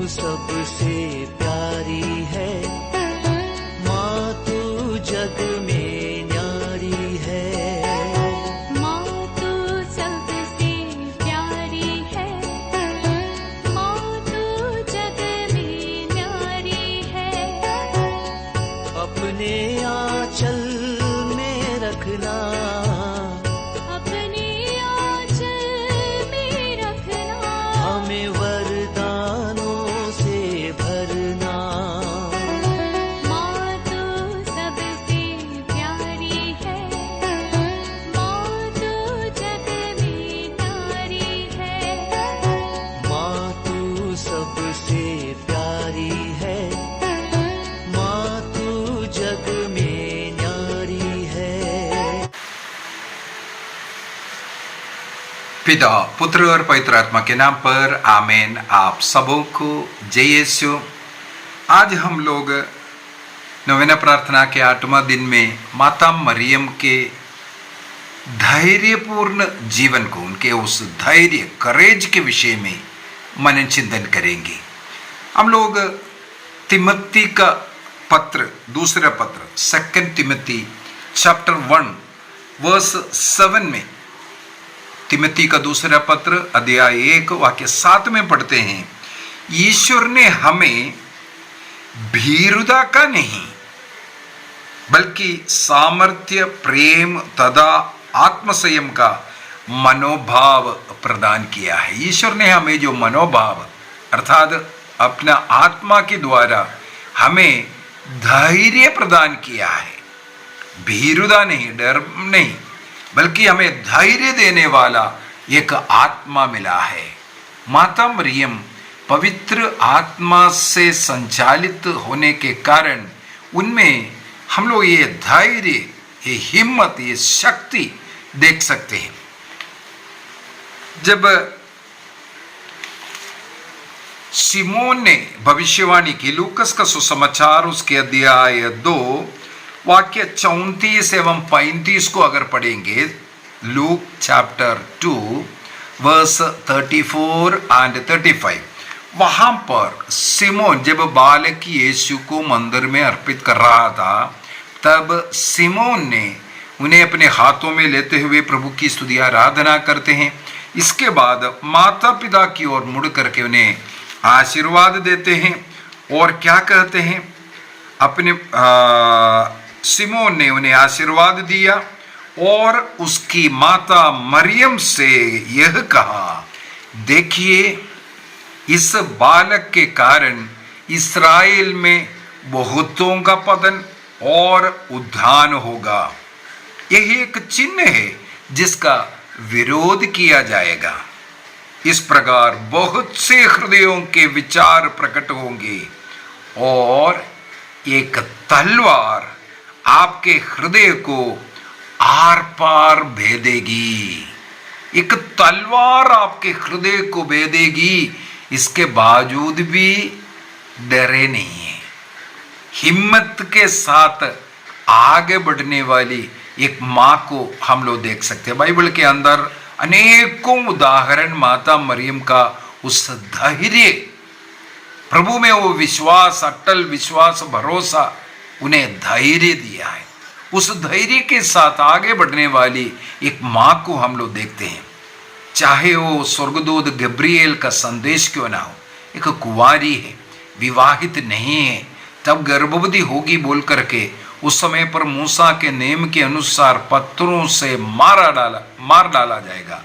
सबसे प्यारी है, माँ तू जग में न्यारी है। माँ तू सबसे प्यारी है, माँ तू जग में न्यारी है। अपने आंचल में रखना, अपने आंचल में रखना, हमें वरदानों से भरना। माँ तू सबसे प्यारी है, माँ तू जग में न्यारी है। माँ तू सबसे प्यारी है, माँ तू जग में न्यारी है। पिता, पुत्र और पवित्र आत्मा के नाम पर आमीन। आप सबों को जय यीशु। आज हम लोग नवेना प्रार्थना के 8वां दिन में माता मरियम के धैर्यपूर्ण जीवन को, उनके उस धैर्य करेज के विषय में मनन चिंतन करेंगे। हम लोग तिमोथी का पत्र, दूसरा पत्र 2 तिमोथी चैप्टर 1 वर्स 7 में, तिमोथी का दूसरा पत्र अध्याय 1 वाक्य 7 में पढ़ते हैं, ईश्वर ने हमें भीरुता का नहीं बल्कि सामर्थ्य, प्रेम तथा आत्मसंयम का मनोभाव प्रदान किया है। ईश्वर ने हमें जो मनोभाव अर्थात अपना आत्मा के द्वारा हमें धैर्य प्रदान किया है। भीरुता नहीं, डर नहीं, बल्कि हमें धैर्य देने वाला एक आत्मा मिला है। माता मरियम पवित्र आत्मा से संचालित होने के कारण उनमें हम लोग ये धैर्य, ये हिम्मत, ये शक्ति देख सकते हैं। जब सिमोन ने भविष्यवाणी की, लूकस का सुसमाचार उसके अध्याय 2 वाक्य 34 एवं 35 को अगर पढ़ेंगे, लूक चैप्टर 2 वर्स 34 एंड 35, वहां पर सिमोन जब बालक यीशु को मंदिर में अर्पित कर रहा था, तब सिमोन ने उन्हें अपने हाथों में लेते हुए प्रभु की स्तुति आराधना करते हैं। इसके बाद माता पिता की ओर मुड़ करके उन्हें आशीर्वाद देते हैं और क्या कहते हैं, अपने सिमोन ने उन्हें आशीर्वाद दिया और उसकी माता मरियम से यह कहा, देखिए इस बालक के कारण इस्राएल में बहुतों का पतन और उद्धान होगा। यही एक चिन्ह है जिसका विरोध किया जाएगा। इस प्रकार बहुत से हृदयों के विचार प्रकट होंगे और एक तलवार आपके हृदय को आर पार भेदेगी। एक तलवार आपके हृदय को भेदेगी, इसके बावजूद भी डरे नहीं है। हिम्मत के साथ आगे बढ़ने वाली एक माँ को हम लोग देख सकते हैं। बाइबल के अंदर अनेकों उदाहरण माता मरियम का उस धैर्य, प्रभु में वो विश्वास, अटल विश्वास, भरोसा उन्हें धैर्य दिया है। उस धैर्य के साथ आगे बढ़ने वाली एक माँ को हम लोग देखते हैं। चाहे वो स्वर्गदूत गब्रिएल का संदेश क्यों ना हो, एक कुंवारी है, विवाहित नहीं है, तब गर्भवती होगी बोल करके उस समय पर मूसा के नियम के अनुसार पत्थरों से मार डाला जाएगा,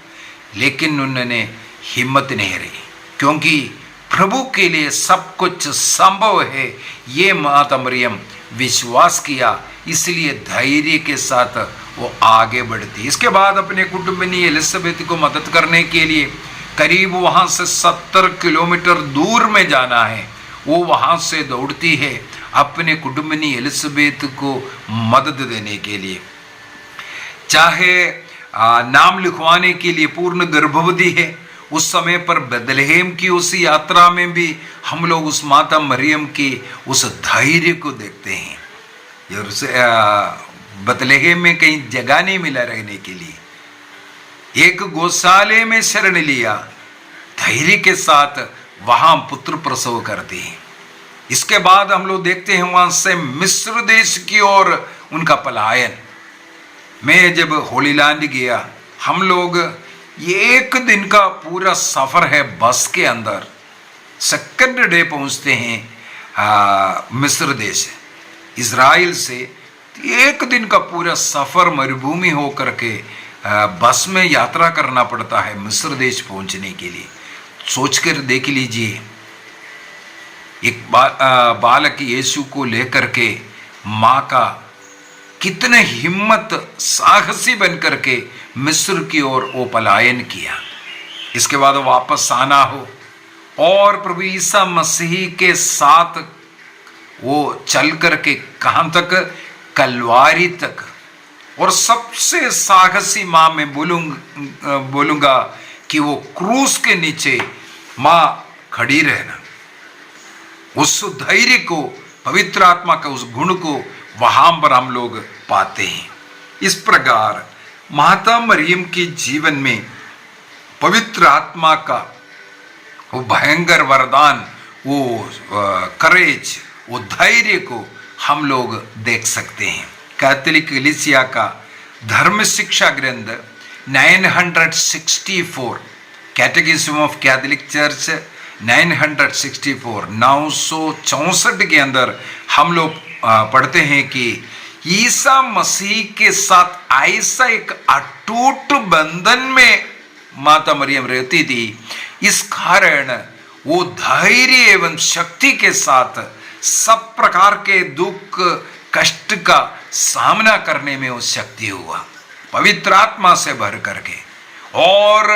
लेकिन उन्होंने हिम्मत नहीं रही, क्योंकि प्रभु के लिए सब कुछ संभव है। ये माता मरियम विश्वास किया, इसलिए धैर्य के साथ वो आगे बढ़ती। इसके बाद अपने कुटुंबिनी एलिजाबेथ को मदद करने के लिए करीब वहाँ से 70 किलोमीटर दूर में जाना है, वो वहाँ से दौड़ती है अपने कुटुंबिनी एलिजाबेथ को मदद देने के लिए। चाहे नाम लिखवाने के लिए पूर्ण गर्भवती है, उस समय पर बेथलेहम की उस यात्रा में भी हम लोग उस माता मरियम की उस धैर्य को देखते हैं। बेथलेहम में कहीं जगह नहीं मिला रहने के लिए, एक गौशाले में शरण लिया, धैर्य के साथ वहां पुत्र प्रसव करती हैं। इसके बाद हम लोग देखते हैं वहां से मिस्र देश की ओर उनका पलायन। मैं जब होली लैंड गया, हम लोग ये 1 दिन का पूरा सफर है बस के अंदर। सेकंड डे पहुंचते हैं मिस्र देश, इज़राइल से 1 दिन का पूरा सफर मरुभूमि होकर के बस में यात्रा करना पड़ता है मिस्र देश पहुंचने के लिए। सोचकर देख लीजिए, एक बालक यीशु को लेकर के माँ का कितने हिम्मत साहसी बन करके मिस्र की ओर वो पलायन किया। इसके बाद वापस आना हो और प्रभु ईसा मसीह के साथ वो चल करके कहाँ तक, कलवारी तक। और सबसे साहसी माँ मैं बोलूंगा कि वो क्रूस के नीचे माँ खड़ी रहना, उस धैर्य को, पवित्र आत्मा का उस गुण को वहां पर हम लोग पाते हैं। इस प्रकार माता मरियम के जीवन में पवित्र आत्मा का वो भयंकर वरदान, वो करेज, वो धैर्य को हम लोग देख सकते हैं। कैथोलिक कलीसिया का धर्म शिक्षा ग्रंथ 964, कैटेकिज्म ऑफ कैथोलिक चर्च 964, 964 के अंदर हम लोग पढ़ते हैं कि ईसा मसीह के साथ ऐसा एक अटूट बंधन में माता मरियम रहती थी। इस कारण वो धैर्य एवं शक्ति के साथ सब प्रकार के दुख कष्ट का सामना करने में वो शक्ति हुआ, पवित्र आत्मा से भर करके। और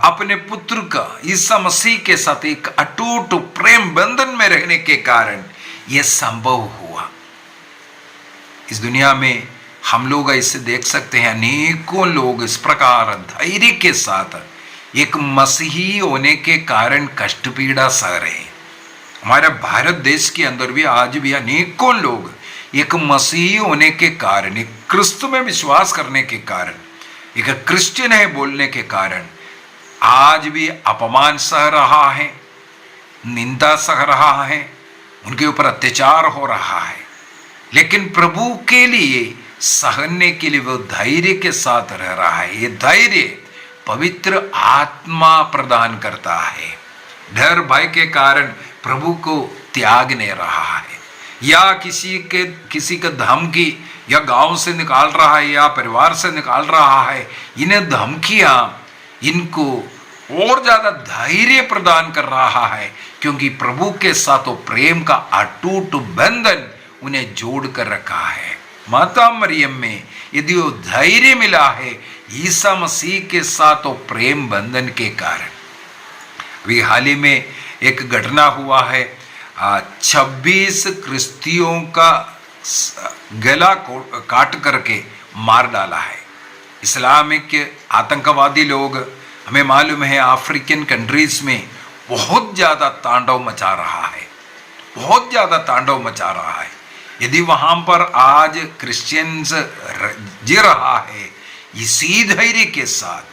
अपने पुत्र का ईसा मसीह के साथ एक अटूट प्रेम बंधन में रहने के कारण यह संभव हुआ। इस दुनिया में हम लोग ऐसे देख सकते हैं, अनेकों लोग इस प्रकार धैर्य के साथ एक मसीही होने के कारण कष्ट पीड़ा सह रहे हैं। हमारे भारत देश के अंदर भी आज भी अनेकों लोग एक मसीही होने के कारण, एक क्रिस्त में विश्वास करने के कारण, एक क्रिश्चियन है बोलने के कारण आज भी अपमान सह रहा है, निंदा सह रहा है, उनके ऊपर अत्याचार हो रहा है। लेकिन प्रभु के लिए सहने के लिए वो धैर्य के साथ रह रहा है। ये धैर्य पवित्र आत्मा प्रदान करता है। डर भय के कारण प्रभु को त्याग नहीं रहा है, या किसी का धमकी या गांव से निकाल रहा है या परिवार से निकाल रहा है। इन्हें धमकियां इनको और ज्यादा धैर्य प्रदान कर रहा है, क्योंकि प्रभु के साथ वो प्रेम का अटूट बंधन उन्हें जोड़ कर रखा है। माता मरियम में यदि वो धैर्य मिला है ईसा मसीह के साथ वो प्रेम बंधन के कारण। अभी हाल ही में एक घटना हुआ है, 26 क्रिस्तियों का गला काट करके मार डाला है। इस्लामिक आतंकवादी लोग, हमें मालूम है अफ्रीकन कंट्रीज में बहुत ज़्यादा तांडव मचा रहा है, बहुत ज़्यादा तांडव मचा रहा है। यदि वहाँ पर आज क्रिश्चियंस जी रहा है इसी धैर्य के साथ,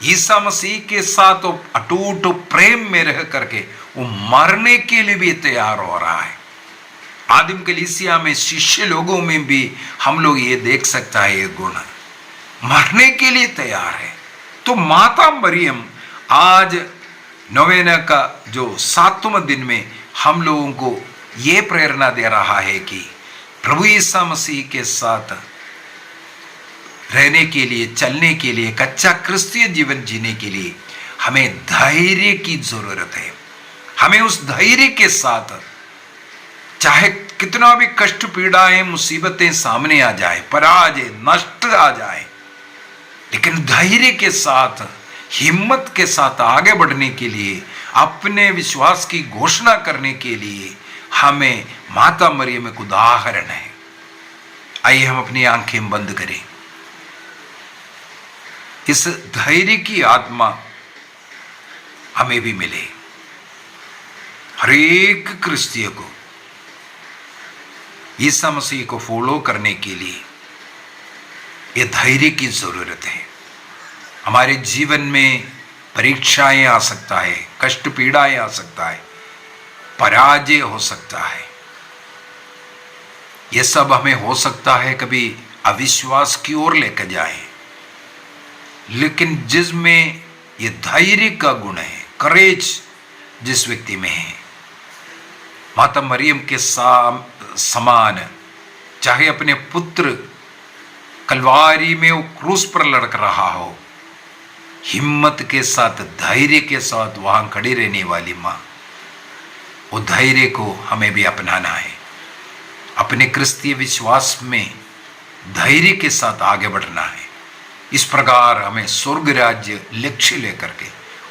ईसा मसीह के साथ तो अटूट प्रेम में रह करके वो मरने के लिए भी तैयार हो रहा है। आदिम कलीसिया में शिष्य लोगों में भी हम लोग ये देख सकता है, ये गुण मरने के लिए तैयार है। तो माता मरियम आज नवेना का जो 7वां दिन में हम लोगों को ये प्रेरणा दे रहा है कि प्रभु ईसा मसीह के साथ रहने के लिए, चलने के लिए, कच्चा क्रिस्तीय जीवन जीने के लिए हमें धैर्य की जरूरत है। हमें उस धैर्य के साथ चाहे कितना भी कष्ट पीड़ाएं मुसीबतें सामने आ जाए, पराजय नष्ट आ जाए, लेकिन धैर्य के साथ, हिम्मत के साथ आगे बढ़ने के लिए, अपने विश्वास की घोषणा करने के लिए हमें माता मरियम एक उदाहरण है। आइए हम अपनी आंखें बंद करें। इस धैर्य की आत्मा हमें भी मिले। हर एक क्रिस्तीय को ईसा मसीह को फॉलो करने के लिए ये धैर्य की जरूरत है। हमारे जीवन में परीक्षाएं आ सकता है, कष्ट पीड़ाएं आ सकता है, पराजय हो सकता है। ये सब हमें हो सकता है कभी अविश्वास की ओर लेकर जाए, लेकिन जिसमें ये धैर्य का गुण है, करेज जिस व्यक्ति में है, माता मरियम के समान, चाहे अपने पुत्र कलवारी में वो क्रूस पर लड़क रहा हो, हिम्मत के साथ, धैर्य के साथ वहां खड़ी रहने वाली मां, वो धैर्य को हमें भी अपनाना है। अपने क्रिस्तीय विश्वास में धैर्य के साथ आगे बढ़ना है। इस प्रकार हमें स्वर्ग राज्य लक्ष्य लेकर के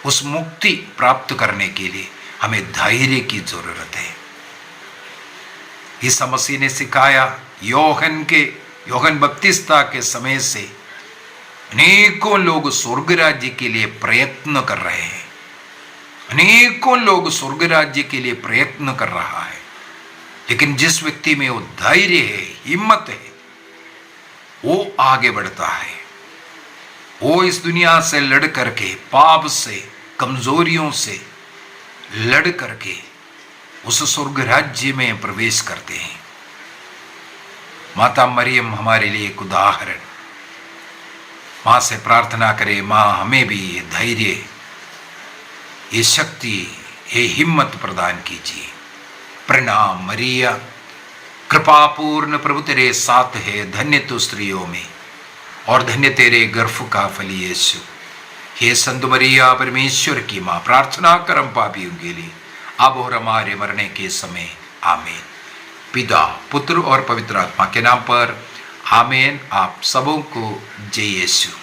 उस मुक्ति प्राप्त करने के लिए हमें धैर्य की जरूरत है। ईसा मसीह ने सिखाया, योहन बपतिस्ता के समय से अनेकों लोग स्वर्ग राज्य के लिए प्रयत्न कर रहे हैं, अनेकों लोग स्वर्ग राज्य के लिए प्रयत्न कर रहा है, लेकिन जिस व्यक्ति में वो धैर्य है, हिम्मत है, वो आगे बढ़ता है। वो इस दुनिया से लड़ करके, पाप से, कमजोरियों से लड़ करके उस स्वर्ग राज्य में प्रवेश करते हैं। माता मरियम हमारे लिए एक उदाहरण। मां से प्रार्थना करें, मां हमें भी ये धैर्य, ये शक्ति, ये हिम्मत प्रदान कीजिए। प्रणाम मरिया, कृपा पूर्ण प्रभु तेरे साथ है, धन्य तू स्त्रियों में और धन्य तेरे गर्भ का फल यीशु। हे संत मरिया परमेश्वर की मां, प्रार्थना कर हम पापियों के लिए, अब और हमारे मरने के समय। आमीन। पिता, पुत्र और पवित्र आत्मा के नाम पर आमीन। आप सबों को जय यीशु।